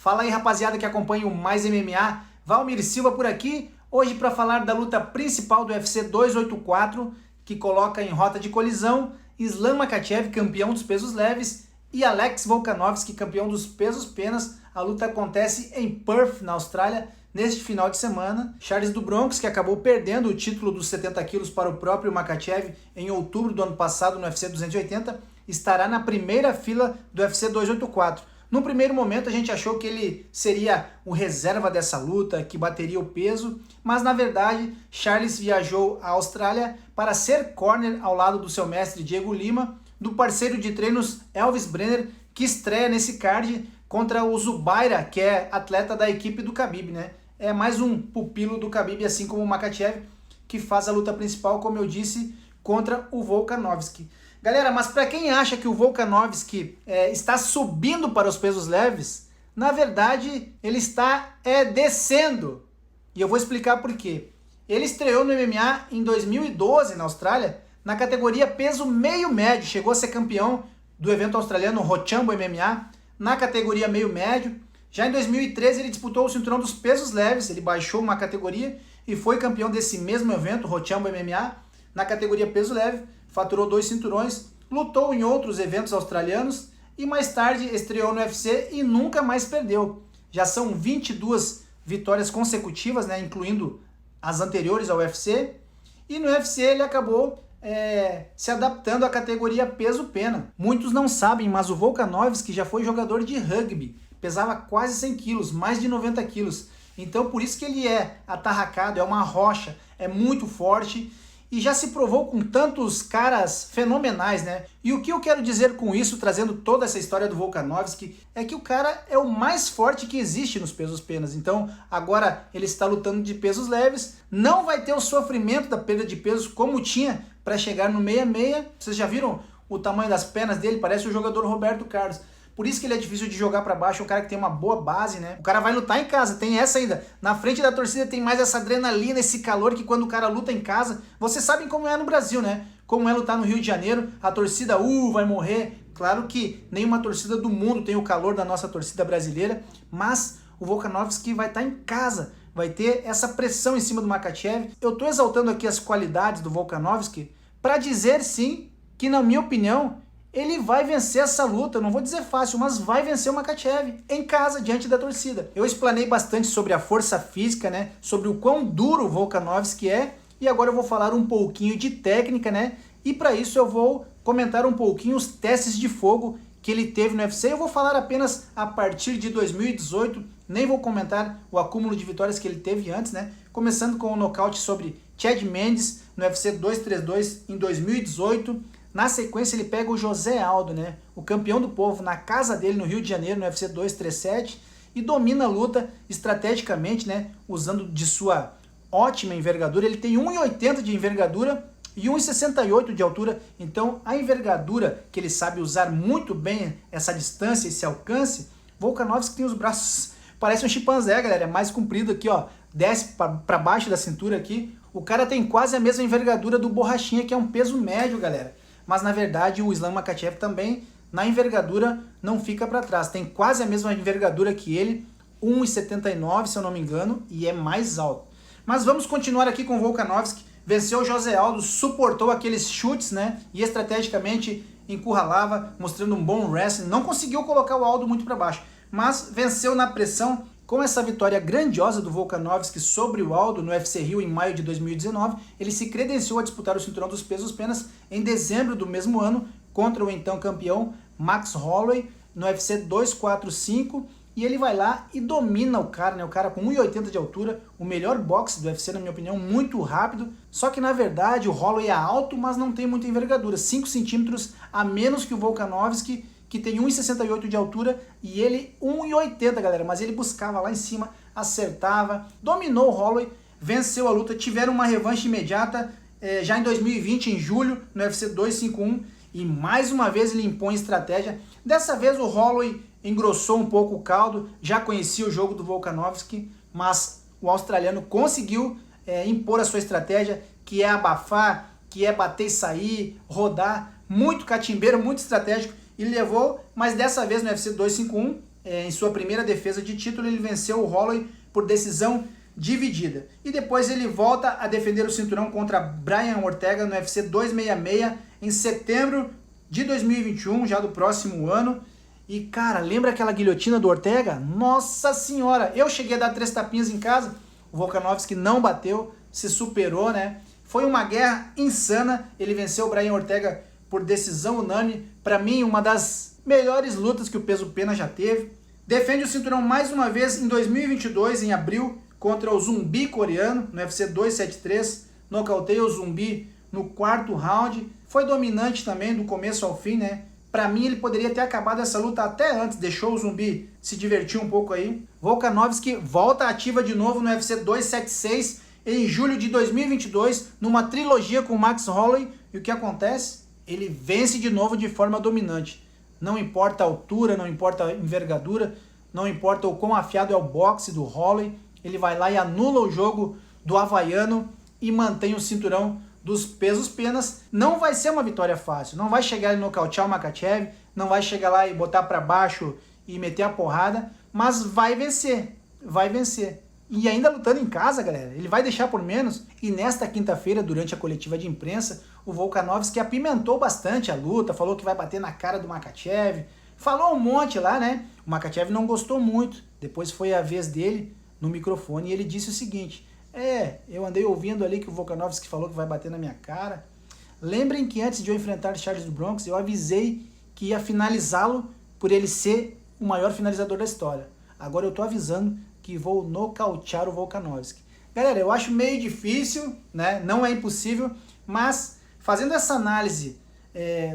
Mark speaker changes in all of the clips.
Speaker 1: Fala aí, rapaziada que acompanha o Mais MMA, Valmir Silva por aqui, hoje para falar da luta principal do UFC 284, que coloca em rota de colisão Islam Makhachev, campeão dos pesos leves, e Alex Volkanovski, campeão dos pesos penas. A luta acontece em Perth, na Austrália, neste final de semana. Charles do Bronx, que acabou perdendo o título dos 70 quilos para o próprio Makhachev em outubro do ano passado no UFC 280, estará na primeira fila do UFC 284. No primeiro momento a gente achou que ele seria o reserva dessa luta, que bateria o peso, mas na verdade Charles viajou à Austrália para ser corner ao lado do seu mestre Diego Lima, do parceiro de treinos Elvis Brener, que estreia nesse card contra o Zubaira, que é atleta da equipe do Khabib, né? É mais um pupilo do Khabib, assim como o Makhachev, que faz a luta principal, como eu disse, contra o Volkanovski. Galera, mas para quem acha que o Volkanovski está subindo para os pesos leves, na verdade ele está descendo. E eu vou explicar por quê. Ele estreou no MMA em 2012 na Austrália, na categoria peso meio médio. Chegou a ser campeão do evento australiano Rochambeau MMA, na categoria meio médio. Já em 2013 ele disputou o cinturão dos pesos leves, ele baixou uma categoria e foi campeão desse mesmo evento, Rochambeau MMA, na categoria peso leve. Faturou 2 cinturões, lutou em outros eventos australianos e mais tarde estreou no UFC e nunca mais perdeu. Já são 22 vitórias consecutivas, né, incluindo as anteriores ao UFC. E no UFC ele acabou se adaptando à categoria peso-pena. Muitos não sabem, mas o Volkanovski já foi jogador de rugby. Pesava quase 100 quilos, mais de 90 quilos. Então por isso que ele é atarracado, é uma rocha, é muito forte. E já se provou com tantos caras fenomenais, né? E o que eu quero dizer com isso, trazendo toda essa história do Volkanovski, é que o cara é o mais forte que existe nos pesos penas. Então, agora ele está lutando de pesos leves, não vai ter o sofrimento da perda de peso como tinha para chegar no 66. Vocês já viram o tamanho das pernas dele? Parece o jogador Roberto Carlos. Por isso que ele é difícil de jogar para baixo, é um cara que tem uma boa base, né? O cara vai lutar em casa, tem essa ainda. Na frente da torcida tem mais essa adrenalina, esse calor que quando o cara luta em casa... Vocês sabem como é no Brasil, né? Como é lutar no Rio de Janeiro, a torcida, vai morrer. Claro que nenhuma torcida do mundo tem o calor da nossa torcida brasileira, mas o Volkanovski vai estar em casa, vai ter essa pressão em cima do Makhachev. Eu tô exaltando aqui as qualidades do Volkanovski para dizer, sim, que na minha opinião... ele vai vencer essa luta, não vou dizer fácil, mas vai vencer o Makhachev em casa, diante da torcida. Eu explanei bastante sobre a força física, né? Sobre o quão duro o Volkanovski é, e agora eu vou falar um pouquinho de técnica, né? E para isso eu vou comentar um pouquinho os testes de fogo que ele teve no UFC. Eu vou falar apenas a partir de 2018, nem vou comentar o acúmulo de vitórias que ele teve antes, né? Começando com o nocaute sobre Chad Mendes no UFC 232 em 2018. Na sequência ele pega o José Aldo, né, o campeão do povo, na casa dele no Rio de Janeiro, no UFC 237, e domina a luta estrategicamente, né, usando de sua ótima envergadura. Ele tem 1,80 de envergadura e 1,68 de altura, então a envergadura que ele sabe usar muito bem, essa distância, esse alcance. Volkanovski tem os braços, parece um chimpanzé, galera, é mais comprido aqui, ó, desce para baixo da cintura aqui. O cara tem quase a mesma envergadura do Borrachinha, que é um peso médio, galera. Mas na verdade o Islam Makhachev também, na envergadura, não fica para trás. Tem quase a mesma envergadura que ele, 1,79 se eu não me engano, e é mais alto. Mas vamos continuar aqui com o Volkanovski. Venceu o José Aldo, suportou aqueles chutes, né? E estrategicamente encurralava, mostrando um bom wrestling. Não conseguiu colocar o Aldo muito para baixo, mas venceu na pressão. Com essa vitória grandiosa do Volkanovski sobre o Aldo no UFC Rio em maio de 2019, ele se credenciou a disputar o cinturão dos pesos penas em dezembro do mesmo ano contra o então campeão Max Holloway no UFC 245, e ele vai lá e domina o cara, né? O cara com 1,80 de altura, o melhor boxe do UFC na minha opinião, muito rápido, só que na verdade o Holloway é alto, mas não tem muita envergadura, 5 centímetros a menos que o Volkanovski, que tem 1,68 de altura, e ele 1,80, galera, mas ele buscava lá em cima, acertava, dominou o Holloway, venceu a luta. Tiveram uma revanche imediata já em 2020, em julho, no UFC 251, e mais uma vez ele impõe estratégia. Dessa vez o Holloway engrossou um pouco o caldo, já conhecia o jogo do Volkanovski, mas o australiano conseguiu impor a sua estratégia, que é abafar, que é bater e sair, rodar, muito catimbeiro, muito estratégico, e levou, mas dessa vez no UFC 251, em sua primeira defesa de título, ele venceu o Holloway por decisão dividida. E depois ele volta a defender o cinturão contra Brian Ortega no UFC 266 em setembro de 2021, já do próximo ano. E cara, lembra aquela guilhotina do Ortega? Nossa senhora, eu cheguei a dar 3 tapinhas em casa, o Volkanovski não bateu, se superou, né? Foi uma guerra insana, ele venceu o Brian Ortega por decisão unânime, para mim uma das melhores lutas que o peso pena já teve. Defende o cinturão mais uma vez em 2022, em abril, contra o Zumbi coreano, no UFC 273, nocauteia o Zumbi no 4º round, foi dominante também do começo ao fim, né? Para mim ele poderia ter acabado essa luta até antes, deixou o Zumbi se divertir um pouco aí. Volkanovski volta ativa de novo no UFC 276 em julho de 2022, numa trilogia com o Max Holloway, e o que acontece? Ele vence de novo de forma dominante. Não importa a altura, não importa a envergadura, não importa o quão afiado é o boxe do Holloway, ele vai lá e anula o jogo do havaiano e mantém o cinturão dos pesos penas. Não vai ser uma vitória fácil, não vai chegar e nocautear o Makhachev, não vai chegar lá e botar para baixo e meter a porrada, mas vai vencer, vai vencer. E ainda lutando em casa, galera, ele vai deixar por menos. E nesta quinta-feira, durante a coletiva de imprensa, o Volkanovski apimentou bastante a luta, falou que vai bater na cara do Makhachev, falou um monte lá, né? O Makhachev não gostou muito, depois foi a vez dele no microfone e ele disse o seguinte: eu andei ouvindo ali que o Volkanovski falou que vai bater na minha cara. Lembrem que antes de eu enfrentar Charles do Bronx, eu avisei que ia finalizá-lo por ele ser o maior finalizador da história. Agora eu tô avisando que vou nocautear o Volkanovski. Galera, eu acho meio difícil, né? Não é impossível, mas fazendo essa análise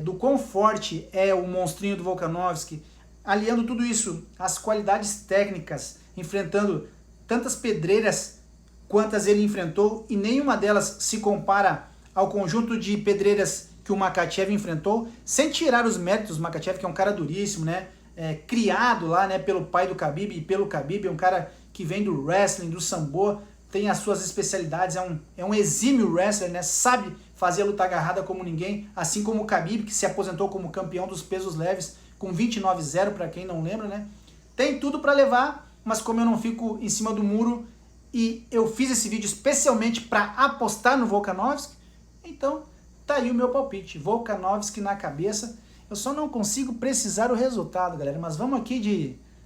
Speaker 1: do quão forte é o monstrinho do Volkanovski, aliando tudo isso às qualidades técnicas, enfrentando tantas pedreiras quantas ele enfrentou, e nenhuma delas se compara ao conjunto de pedreiras que o Makhachev enfrentou, sem tirar os méritos do Makhachev, que é um cara duríssimo, né? Criado lá, né, pelo pai do Khabib e pelo Khabib, é um cara que vem do wrestling, do sambo, tem as suas especialidades, é um exímio wrestler, né? Sabe fazer a luta agarrada como ninguém, assim como o Khabib, que se aposentou como campeão dos pesos leves com 29-0, para quem não lembra, né? Tem tudo para levar, mas como eu não fico em cima do muro e eu fiz esse vídeo especialmente para apostar no Volkanovski, então tá aí o meu palpite, Volkanovski na cabeça. Eu só não consigo precisar o resultado, galera, mas vamos aqui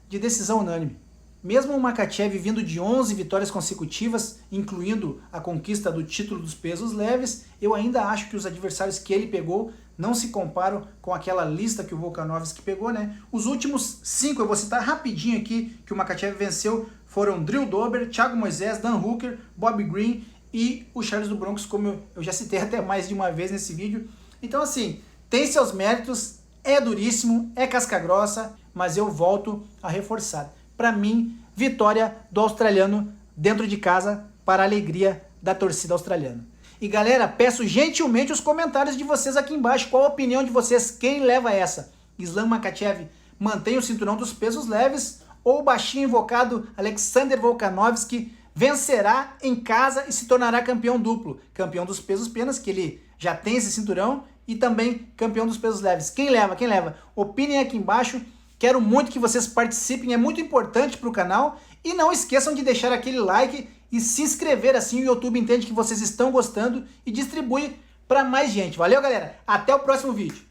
Speaker 1: de decisão unânime. Mesmo o Makhachev vindo de 11 vitórias consecutivas, incluindo a conquista do título dos pesos leves, eu ainda acho que os adversários que ele pegou não se comparam com aquela lista que o Volkanovski pegou, né? Os últimos 5, eu vou citar rapidinho aqui, que o Makhachev venceu, foram Drew Dober, Thiago Moisés, Dan Hooker, Bob Green e o Charles do Bronx, como eu já citei até mais de uma vez nesse vídeo. Então assim, tem seus méritos, é duríssimo, é casca grossa, mas eu volto a reforçar. Para mim, vitória do australiano dentro de casa, para a alegria da torcida australiana. E galera, peço gentilmente os comentários de vocês aqui embaixo. Qual a opinião de vocês? Quem leva essa? Islam Makhachev mantém o cinturão dos pesos leves ou o baixinho invocado Alexander Volkanovski vencerá em casa e se tornará campeão duplo? Campeão dos pesos penas, que ele já tem esse cinturão, e também campeão dos pesos leves. Quem leva? Quem leva? Opinem aqui embaixo. Quero muito que vocês participem, é muito importante para o canal. E não esqueçam de deixar aquele like e se inscrever, assim o YouTube entende que vocês estão gostando e distribui para mais gente. Valeu, galera? Até o próximo vídeo.